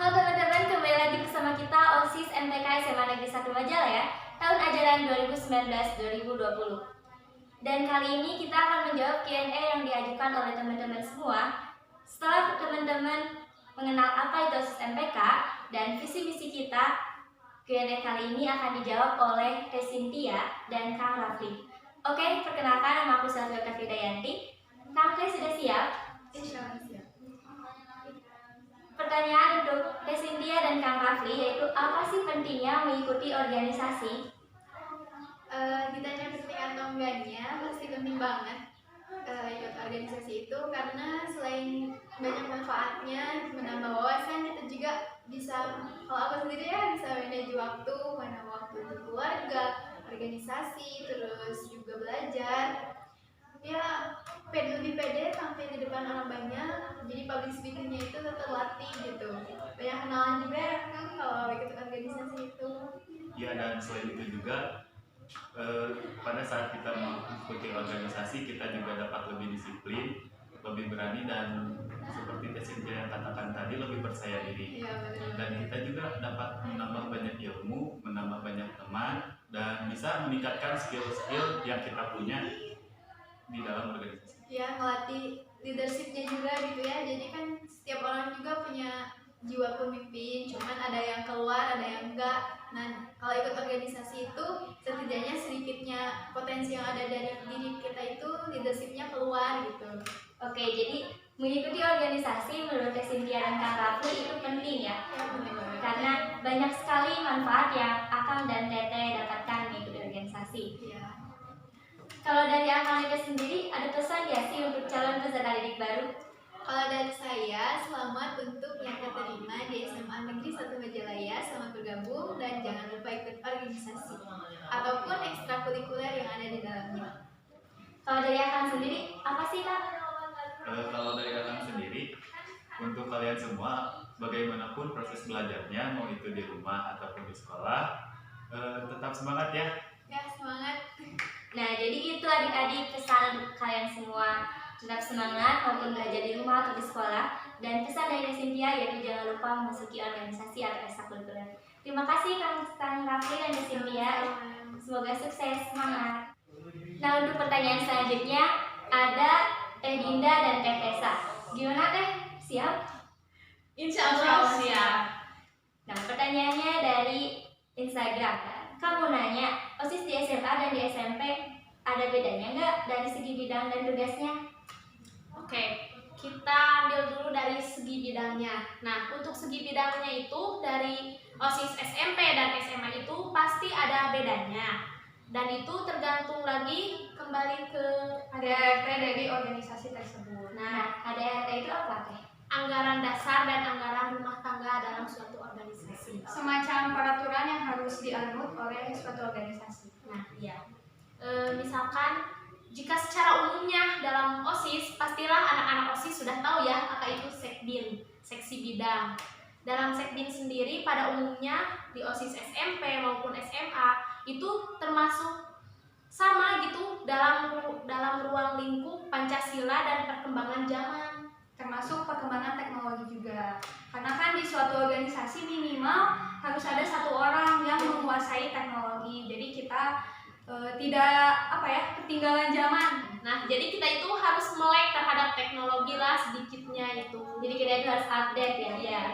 Halo teman-teman, kembali lagi bersama kita OSIS MTK SMA Negeri 1 Majalaya tahun ajaran 2019-2020. Dan kali ini kita akan menjawab Q&A yang diajukan oleh teman-teman semua. Setelah teman-teman mengenal apa itu OSIS MTK dan visi misi kita, Q&A kali ini akan dijawab oleh Teh Cynthia dan Kang Rafli. Oke, perkenalkan, nama aku Sylvia Fidayanti. Kang Teh sudah siap? Insya Allah siap. Pertanyaan untuk Teh Cynthia dan Kang Rafli, yaitu apa sih pentingnya mengikuti organisasi? Ditanya penting atau enggaknya, pasti penting banget ikut organisasi itu, karena selain banyak manfaatnya, menambah wawasan, kita juga bisa, kalau aku sendiri ya, bisa manage waktu, mana waktu untuk keluarga, organisasi, terus juga belajar. Ya, lebih pede tampil di depan orang banyak, jadi public speakingnya itu terlatih gitu. Banyak kenalan juga kan kalau ikut organisasi itu. Ya, dan selain itu juga pada saat kita mengikuti organisasi, kita juga dapat lebih disiplin, lebih berani, dan seperti Teh Cynthia yang katakan tadi, lebih percaya diri. Iya, benar. Dan kita juga dapat menambah banyak ilmu, menambah banyak teman, dan bisa meningkatkan skill-skill yang kita punya di dalam organisasi. Ya, ngelatih leadershipnya juga gitu ya. Jadi kan setiap orang juga punya jiwa pemimpin, cuman ada yang keluar, ada yang enggak. Nah, kalau ikut organisasi itu setidaknya sedikitnya potensi yang ada dari diri kita itu leadershipnya keluar gitu. Oke, jadi mengikuti organisasi menurut Teh Cynthia dan Kang Rafli itu penting ya? Ya, penting banget. Karena banyak sekali manfaat yang Akang dan Teteh dapatkan mengikuti organisasi. Iya. Kalau dari Akang Teteh sendiri, ada pesan ya sih untuk calon peserta didik baru? Kalau dari saya, selamat untuk yang keterima di SMA Negeri 1 Majalaya, selamat bergabung dan jangan lupa ikut organisasi ataupun ekstrakurikuler yang ada di dalamnya. Kalau dari Akang sendiri, apa sih Kang? Kalau dari Akang sendiri, untuk kalian semua, bagaimanapun proses belajarnya, mau itu di rumah ataupun di sekolah, tetap semangat ya. Ya, semangat. Nah, jadi itu adik-adik pesan kalian semua, tetap semangat maupun belajar di rumah atau di sekolah. Dan pesan dari Teh Cynthia yaitu jangan lupa memasuki organisasi atau ekstrakurikuler. Terima kasih Kang Rafli dan Teh Cynthia. Semoga sukses, semangat. Nah, untuk pertanyaan selanjutnya ada Teh Dinda dan Teh Tessa. Gimana Teh? Siap? Insya Allah siap. Nah, pertanyaannya dari Instagram. Kamu nanya, OSIS di SMA dan di SMP ada bedanya nggak dari segi bidang dan tugasnya? Oke, kita ambil dulu dari segi bidangnya. Nah, untuk segi bidangnya itu dari OSIS SMP dan SMA itu pasti ada bedanya. Dan itu tergantung lagi kembali ke ADART dari organisasi tersebut. Nah, ADART itu apa Teh? Anggaran dasar dan anggaran rumah tangga dalam suatu organisasi. Semacam peraturan yang harus dianut oleh suatu organisasi. Nah, iya. Misalkan jika secara umumnya dalam OSIS, pastilah anak-anak OSIS sudah tahu ya apa itu sekbin, seksi bidang. Dalam sekbin sendiri pada umumnya di OSIS SMP maupun SMA itu termasuk sama gitu dalam ruang lingkup Pancasila dan perkembangan zaman. Termasuk perkembangan teknologi juga. Karena kan di suatu organisasi minimal harus ada satu orang yang menguasai teknologi. Jadi kita tidak ketinggalan zaman. Nah, jadi kita itu harus melek terhadap teknologi lah sedikitnya itu. Jadi kita itu harus update ya? Iya.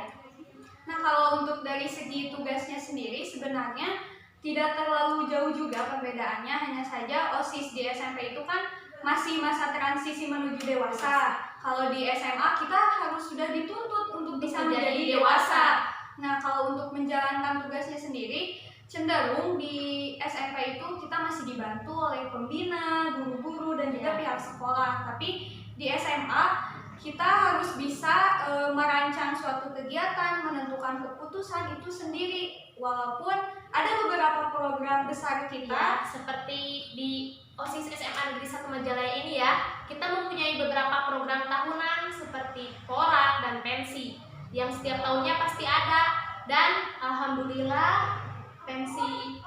Nah, kalau untuk dari segi tugasnya sendiri sebenarnya tidak terlalu jauh juga perbedaannya. Hanya saja OSIS di SMP itu kan masih masa transisi menuju dewasa. Kalau di SMA kita harus sudah dituntut untuk bisa menjadi dewasa. Nah, kalau untuk menjalankan tugasnya sendiri, cenderung di SMP itu kita masih dibantu oleh pembina, guru-guru, dan juga pihak sekolah. Tapi di SMA kita harus bisa merancang suatu kegiatan, menentukan keputusan itu sendiri. Walaupun ada beberapa program besar kita, Seperti di OSIS SMA Negeri 1 Majalaya ini ya, kita mempunyai beberapa program tahunan seperti porak dan pensi yang setiap tahunnya pasti ada. Dan alhamdulillah pensi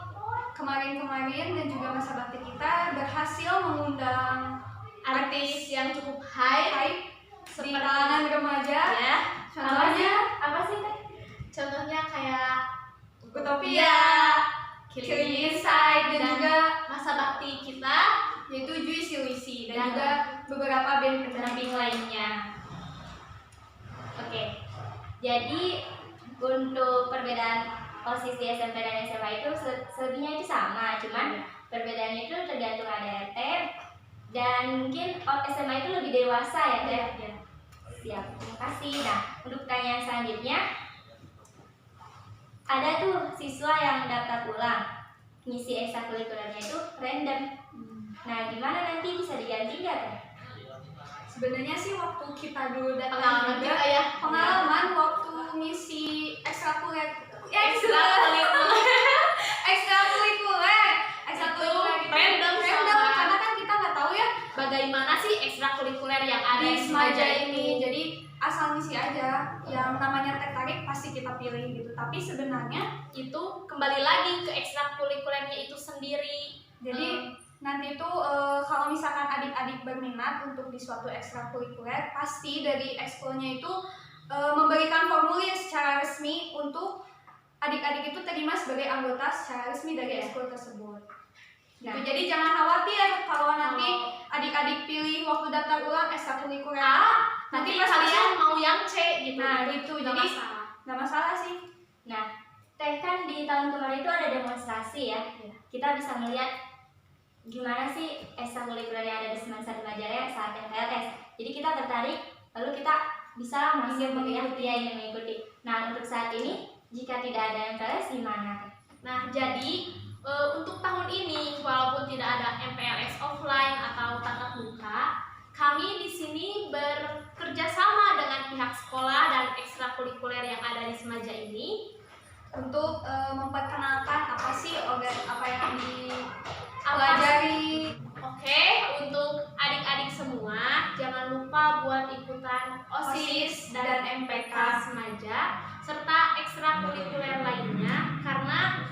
kemarin-kemarin dan juga masa bakti kita berhasil mengundang artis yang cukup high di kalangan remaja. ya. Contohnya Apa sih Teh? dan juga beberapa band pendamping pendamping lainnya. Oke, jadi untuk perbedaan OSIS di SMP dan SMA itu selebihnya itu sama, cuman perbedaannya itu tergantung ADRT dan mungkin SMA itu lebih dewasa ya Teh. Ya. Siap, terima kasih. Nah, untuk pertanyaan selanjutnya, ada tuh siswa yang daftar ulang, ngisi ekstrakurikulernya itu random. Nah, gimana nanti bisa diganti nggak Teh? Sebenarnya sih waktu kita dulu datang Pengalaman juga, kita ya. pengalaman waktu ngisi ekstrakurikuler Random random karena kan kita nggak tahu ya bagaimana sih ekstrakurikuler yang ada di Semaja itu. ini, jadi asal ngisi aja yang namanya tertarik pasti kita pilih gitu, tapi sebenarnya Itu kembali lagi ke ekstrakurikulernya itu sendiri. jadi nanti itu kalau misalkan adik-adik berminat untuk di suatu ekstrakurikuler, pasti dari ekskulnya itu memberikan formulir secara resmi untuk adik-adik itu terima sebagai anggota secara resmi dari ekskul tersebut. Gitu. Nah. Jadi jangan khawatir kalau nanti adik-adik pilih waktu daftar ulang ekstrakurikuler A, nanti pas kalian mau yang C gitu. Nah, gitu. Nggak Jadi masalah. nggak masalah sih. Nah, Teh kan di tahun kemarin itu ada demonstrasi ya. Kita bisa melihat gimana sih ekstrakurikuler yang ada di Semansa Majalaya saat MPLS. Jadi kita tertarik, lalu kita bisa masuk Ingin mengikuti. Ingin mengikuti. Nah, untuk saat ini jika tidak ada MPLS gimana? Nah, jadi untuk tahun ini walaupun tidak ada MPLS offline atau tatap muka, kami di sini bekerja sama dengan pihak sekolah dan ekstrakurikuler yang ada di Semaja ini Untuk memperkenalkan apa sih apa yang dipelajari. Oke, untuk adik-adik semua, jangan lupa buat ikutan OSIS dan MPK Semaja serta ekstrakurikuler lainnya karena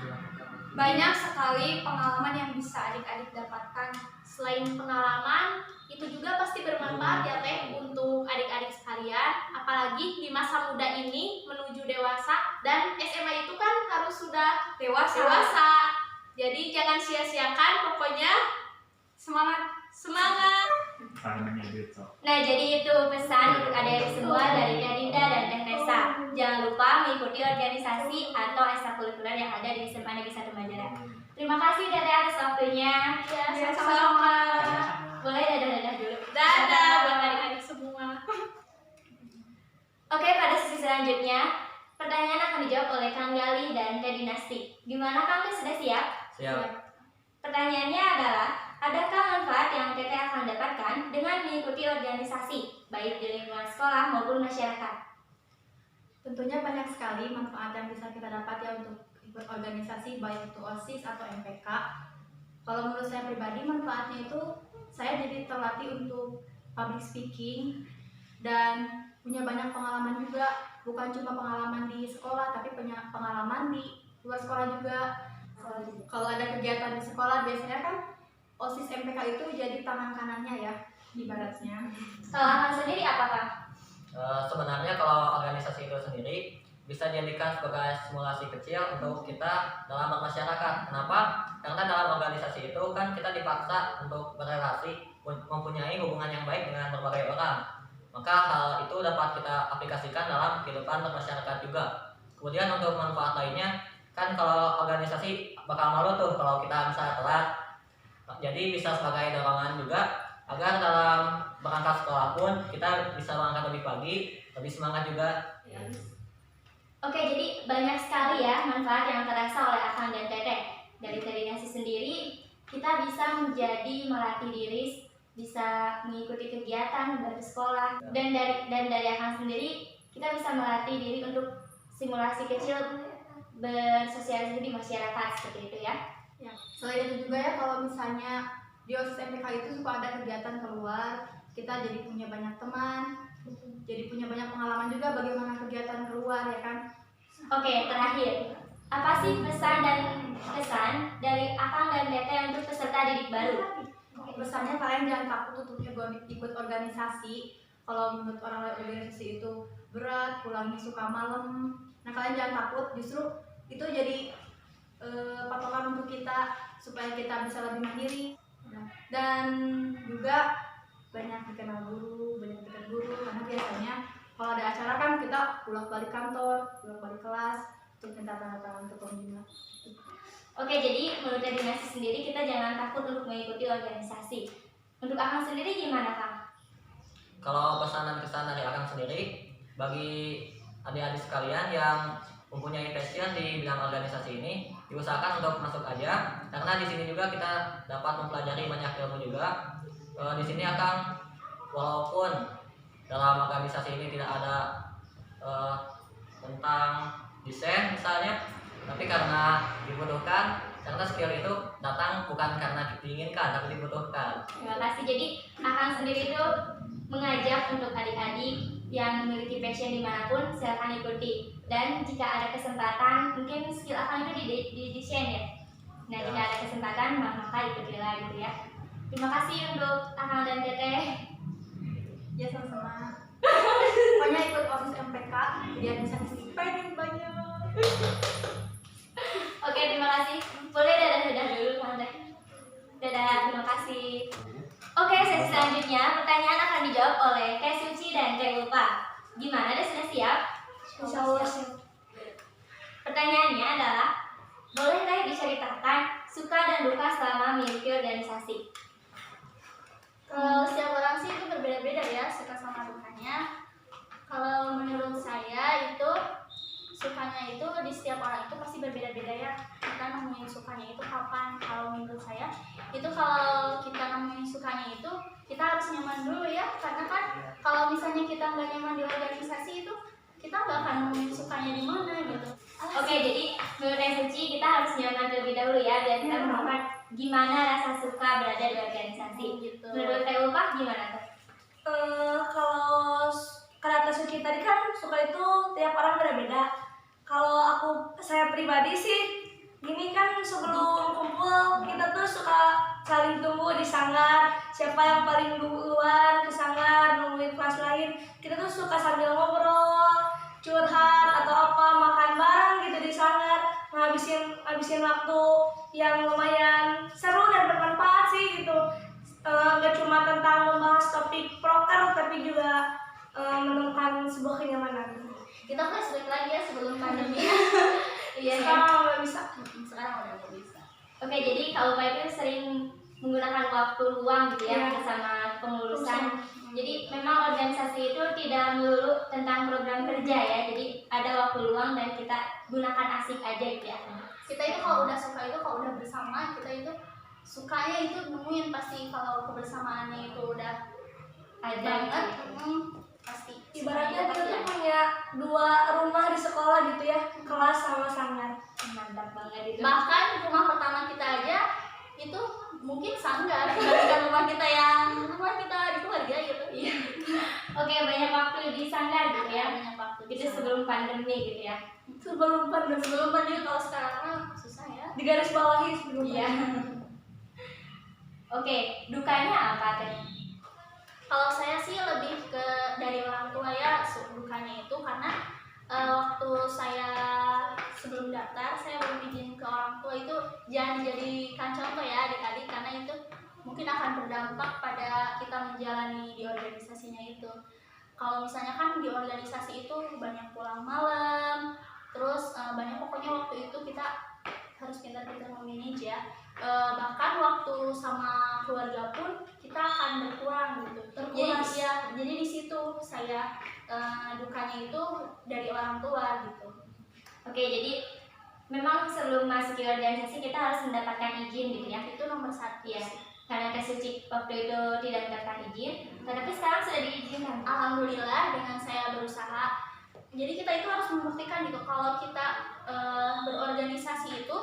Banyak sekali pengalaman yang bisa adik-adik dapatkan. selain pengalaman itu juga pasti bermanfaat ya Teh untuk adik-adik sekalian, apalagi di masa muda ini menuju dewasa dan SMA itu kan harus sudah dewasa. Jadi jangan sia-siakan, pokoknya semangat. Nah, jadi itu pesan untuk adik-adik semua dari Teh Dinda dan Teh Tessa. Jangan lupa mengikuti organisasi atau ekstrakurikuler yang ada di SMA Negeri 1 Majalaya. Terima kasih Teh atas waktunya. Ya, sama-sama. Boleh dadah-dadah dulu. Dadah buat adik-adik semua. Oke, pada sesi selanjutnya, pertanyaan akan dijawab oleh Kang Gali dan Teh Dinasti. Gimana Kang Teh, sudah siap? Siap. Pertanyaannya adalah, adakah manfaat yang Teteh akan dapatkan dengan mengikuti organisasi, baik di lingkungan sekolah maupun masyarakat? Tentunya banyak sekali manfaat yang bisa kita dapat ya untuk ikut organisasi, baik itu OSIS atau MPK. Kalau menurut saya pribadi, manfaatnya itu saya jadi terlatih untuk public speaking dan punya banyak pengalaman juga, bukan cuma pengalaman di sekolah tapi punya pengalaman di luar sekolah juga. Kalau ada kegiatan di sekolah biasanya kan OSIS MPK itu jadi tangan kanannya ya ibaratnya. Kalau Kang sendiri apa Kang? Sebenarnya kalau organisasi itu sendiri bisa dijadikan sebagai simulasi kecil untuk kita dalam bermasyarakat. Kenapa? Karena dalam organisasi itu kan kita dipaksa untuk berrelasi, mempunyai hubungan yang baik dengan berbagai orang. Maka hal itu dapat kita aplikasikan dalam kehidupan bermasyarakat juga. Kemudian untuk manfaat lainnya, kan kalau organisasi bakal malu tuh kalau kita bisa telat. Jadi bisa sebagai dorongan juga agar dalam berangkat sekolah pun kita bisa berangkat lebih pagi, lebih semangat juga. Oke, jadi banyak sekali ya manfaat yang terasa oleh Akang dan Teteh. Dari Terinasi sendiri, kita bisa melatih diri, bisa mengikuti kegiatan bersekolah, dan dari Akang sendiri, kita bisa melatih diri untuk simulasi kecil bersosialisasi di masyarakat seperti itu ya. Ya, selain itu juga ya kalau misalnya di OSIS MPK itu suka ada kegiatan keluar, kita jadi punya banyak teman, jadi punya banyak pengalaman juga bagaimana kegiatan keluar ya kan. Oke, terakhir, apa sih pesan dan kesan dari Akang dan Teteh untuk peserta didik baru? Pesannya kalian jangan takut untuk ikut organisasi. Kalau menurut orang organisasi itu berat, pulangnya suka malam. Nah kalian jangan takut, justru itu jadi patokan untuk kita supaya kita bisa lebih mandiri. Dan juga banyak dikenal guru, banyak dekat guru, karena biasanya kalau ada acara kan kita bolak-balik kantor, bolak-balik kelas untuk minta tanda tangan ketua pembina. Oke, jadi menurut Dinasti sendiri kita jangan takut untuk mengikuti organisasi. Untuk Akang sendiri gimana, Kang? Kalau pesanan kesan dari Akang sendiri, bagi adik-adik sekalian yang mempunyai passion di bidang organisasi ini, diusahakan untuk masuk aja, karena di sini juga kita dapat mempelajari banyak ilmu juga. Di sini Akang, walaupun dalam organisasi ini tidak ada tentang desain misalnya, tapi karena dibutuhkan, karena skill itu datang bukan karena diinginkan tapi dibutuhkan. Terima kasih. Jadi Akang sendiri itu mengajak untuk adik-adik yang memiliki passion dimanapun silakan ikuti. Dan jika ada kesempatan, mungkin skill Akang itu di desain ya. Nah, jika ada kesempatan maka ikutilah gitu ya. Terima kasih untuk Akang dan Teteh. Ya sama-sama. Pokoknya ikut OSIS MPK biar bisa stipend banyak. Oke, terima kasih. Boleh dadah dulu, Kang Teh. Dadah, terima kasih. Oke, sesi selanjutnya pertanyaan akan dijawab oleh Teh Suci dan Teh Ulfa. Gimana, deh, sudah siap? Insya Allah siap. Pertanyaannya adalah, boleh Teh diceritakan suka dan duka selama memiliki organisasi? Kalau setiap orang sih itu berbeda-beda ya suka sama dukanya. Kalau menurut saya itu sukanya itu di setiap orang itu pasti berbeda-beda ya. Kita nemuin sukanya itu kapan? Kalau menurut saya itu kalau kita nemuin sukanya itu kita harus nyaman dulu ya. Karena kan kalau misalnya kita nggak nyaman di organisasi itu kita nggak akan nemuin sukanya di mana gitu. Oke, jadi menurut Teh Suci kita harus nyaman terlebih dahulu ya, biar kita menemukan gimana rasa suka berada di organisasi. Gitu. Menurut Teh Ulfa gimana tuh? Kalau kata Suci tadi kan suka itu tiap orang beda-beda. Kalau saya pribadi sih gini kan, sebelum kumpul kita tuh suka saling tunggu di sanggar, siapa yang paling duluan ke sanggar nungguin kelas lain. Kita tuh suka sambil ngobrol, curhat atau apa, makan bareng gitu di sanggar, ngabisin waktu yang lumayan seru dan bermanfaat sih gitu. Gak cuma tentang membahas topik proker tapi juga menemukan sebuah kenyamanan. Kita flashback lagi ya sebelum pandemi. Iya, Sekarang nggak bisa. Sekarang udah nggak bisa. Oke, jadi Kak Ulfa itu sering menggunakan waktu luang gitu ya Iya. bersama pengurusan. Jadi memang organisasi itu tidak melulu tentang program kerja ya. Jadi ada waktu luang dan kita gunakan asik aja gitu ya. Kita itu kalau udah suka itu kalau udah bersama kita itu sukanya itu nemuin pasti. Kalau kebersamaannya itu udah Ada banget, gitu. pasti. Ibaratnya kita Pasti tuh ada. punya 2 rumah di sekolah gitu ya, kelas sama sanggar. Mantap banget itu. Bahkan rumah pertama kita aja itu mungkin sanggar dibandingkan rumah kita di keluarga gitu. Iya. Oke, banyak waktu di sanggar gitu ya. Banyak waktu di Itu sana. sebelum pandemi gitu ya. Sebelum pandemi, Sebelum pandemi kalau sekarang mah susah ya. di garis bawahi sebelum Iya. pandemi. Oke, dukanya apa teh? Kalau saya sih lebih ke dari orang tua ya dukanya itu karena waktu saya sebelum daftar saya belum izin ke orang tua itu jangan dijadikan contoh ya adik-adik karena itu mungkin akan berdampak pada kita menjalani di organisasinya itu. Kalau misalnya kan di organisasi itu banyak pulang malam, terus banyak pokoknya waktu itu kita harus pintar-pintar memanage ya. Bahkan waktu sama keluarga pun kita akan berkurang gitu. Terkuras. Jadi di situ saya dukanya itu dari orang tua gitu. Oke, jadi memang sebelum masuk ke organisasi kita harus mendapatkan izin gitu ya. Itu nomor 1 Iya. Karena Teh Suci waktu itu tidak mendapatkan izin, tetapi sekarang sudah diizinkan. Alhamdulillah dengan saya berusaha. Jadi kita itu harus membuktikan gitu kalau kita berorganisasi itu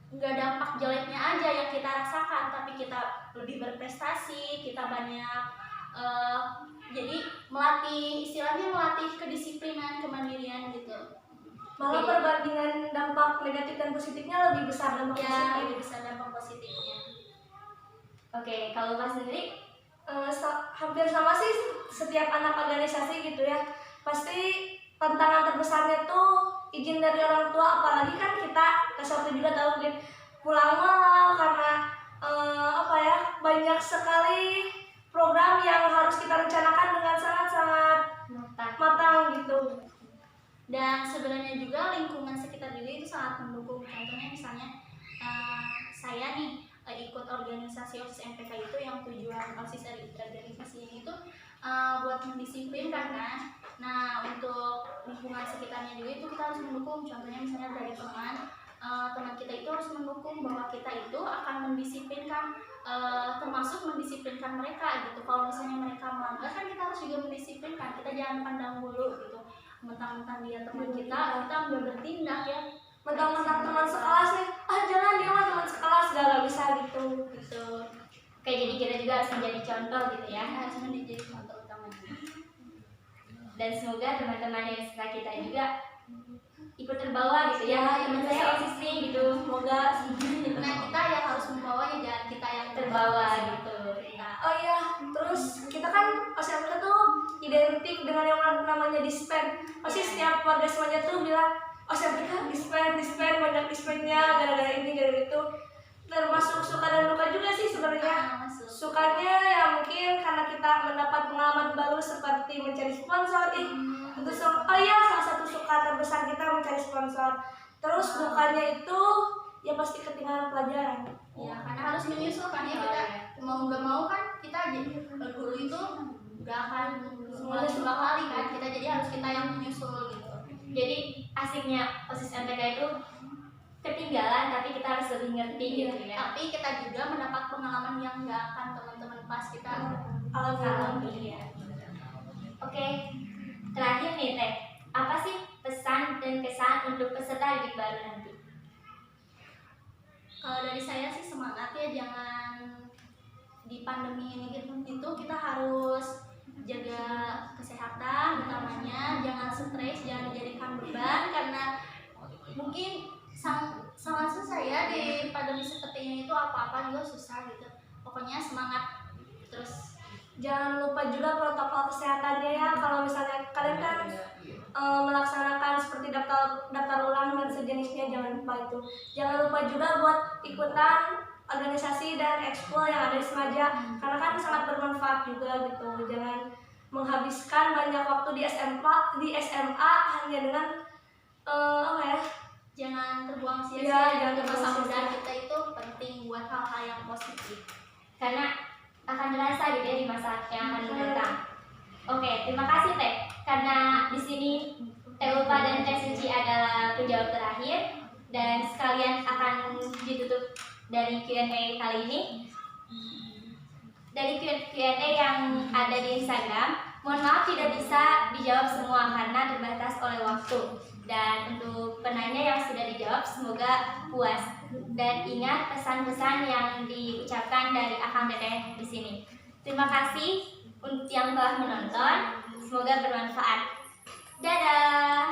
nggak dampak jeleknya aja yang kita rasakan, tapi kita lebih berprestasi, kita banyak jadi istilahnya melatih kedisiplinan, kemandirian gitu. Malah Oke. perbandingan dampak negatif dan positifnya lebih besar dampak Ya positif. lebih besar dampak positifnya. Oke, kalau Mas sendiri Hampir sama sih setiap anak organisasi gitu ya. Pasti tantangan terbesarnya tuh izin dari orang tua, apalagi kan kita waktu juga tahu mungkin pulang malam karena banyak sekali program yang harus kita rencanakan dengan sangat-sangat matang gitu. Dan sebenarnya juga lingkungan sekitar juga itu sangat mendukung. Contohnya misalnya saya nih ikut organisasi OSIS MPK itu, yang tujuan OSIS organisasi ini itu buat mendisiplinkan kan. Nah, untuk lingkungan sekitarnya juga itu kita harus mendukung. Contohnya misalnya dari teman kita itu harus mendukung bahwa kita itu akan mendisiplinkan, termasuk mendisiplinkan mereka gitu. Kalau misalnya mereka melanggar kan kita harus juga mendisiplinkan. Kita jangan pandang bulu gitu, mentang-mentang dia teman kita udah bertindak ya. Mentang-mentang teman sekelas nih, jangan dia mah teman sekelas, gak bisa gitu. Oke, jadi kita juga harus menjadi contoh gitu ya. Harus menjadi contoh utama juga. Dan semoga teman-teman yang setelah kita juga ikut terbawa gitu ya. Teman saya OSIS nih gitu, semoga. Nah, kita yang harus membawanya, jangan kita yang terbawa gitu. Oh iya, terus kita kan OSIS MPK tuh identik dengan yang namanya dispen. Pasti setiap warga semuanya tuh bilang OSIS MPK dispen, banyak dispennya, gara-gara ini, gara-gara itu. Termasuk suka dan duka juga sih sebenarnya. Sukanya ya mungkin karena kita mendapat pengalaman baru seperti mencari sponsor. Oh iya, salah satu suka terbesar kita mencari sponsor. Terus dukanya itu ya pasti ketinggalan pelajaran. Ya, karena harus menyusul kan ya, kita mau nggak mau kan kita jadi guru itu nggak akan semuanya dua kali kan, kita jadi harus kita yang menyusul gitu. Jadi asiknya OSIS MPK itu ketinggalan tapi kita harus lebih ngerti gitu ya. Tapi kita juga mendapat pengalaman yang nggak akan teman-teman pas kita Alhamdulillah. Oke, terakhir nih Teh, apa sih pesan dan kesan untuk peserta didik baru nanti? Kalau dari saya sih semangat ya, jangan di pandemi ini gitu kita harus jaga kesehatan utamanya, jangan stres, jangan dijadikan beban, karena mungkin sangat susah ya di pandemi seperti ini itu, apa-apa juga susah gitu. Pokoknya semangat terus. Jangan lupa juga protokol kesehatannya ya. Kalau misalnya kalian kan melaksanakan seperti daftar ulang dan sejenisnya, jangan lupa itu. Jangan lupa juga buat ikutan organisasi dan ekskul yang ada di Semaja, karena kan sangat bermanfaat juga gitu. Jangan menghabiskan banyak waktu di SMA hanya dengan Jangan terbuang Iya, sia-sia. jangan terbuang Masa sia-sia. muda kita itu penting buat hal-hal yang positif. Karena akan terasa gitu ya di masa yang akan datang. Oke, terima kasih Teh. Karena di sini Teh Ulfa dan Teh Suci adalah penjawab terakhir dan sekalian akan ditutup dari Q&A kali ini. Dari Q&A yang ada di Instagram, mohon maaf tidak bisa dijawab semua karena terbatas oleh waktu. Dan untuk penanya yang sudah dijawab semoga puas dan ingat pesan-pesan yang diucapkan dari Akang Teteh di sini. Terima kasih untuk yang telah menonton, semoga bermanfaat. Dadah.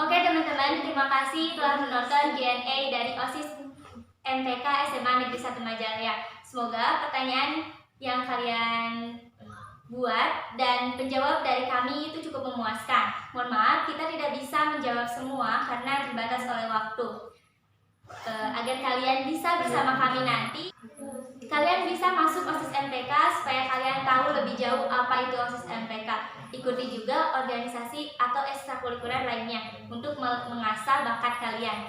Oke teman-teman, terima kasih telah menonton Q&A dari OSIS MPK SMA Negeri 1 Majalaya. Semoga pertanyaan yang kalian buat dan penjawab dari kami itu cukup memuaskan. Mohon maaf kita tidak bisa menjawab semua karena terbatas oleh waktu. Agar kalian bisa bersama kami nanti, kalian bisa masuk OSIS MPK supaya kalian tahu lebih jauh apa itu OSIS MPK. Ikuti juga organisasi atau ekstrakurikuler lainnya untuk mengasah bakat kalian.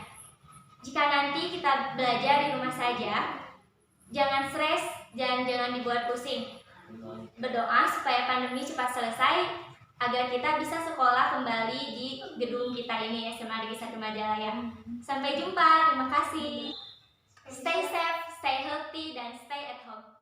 Jika nanti kita belajar di rumah saja, jangan stres, jangan dibuat pusing. Berdoa supaya pandemi cepat selesai agar kita bisa sekolah kembali di gedung kita ini SMA Negeri 1 Majalaya. Sampai jumpa, terima kasih. Stay safe, stay healthy, dan stay at home.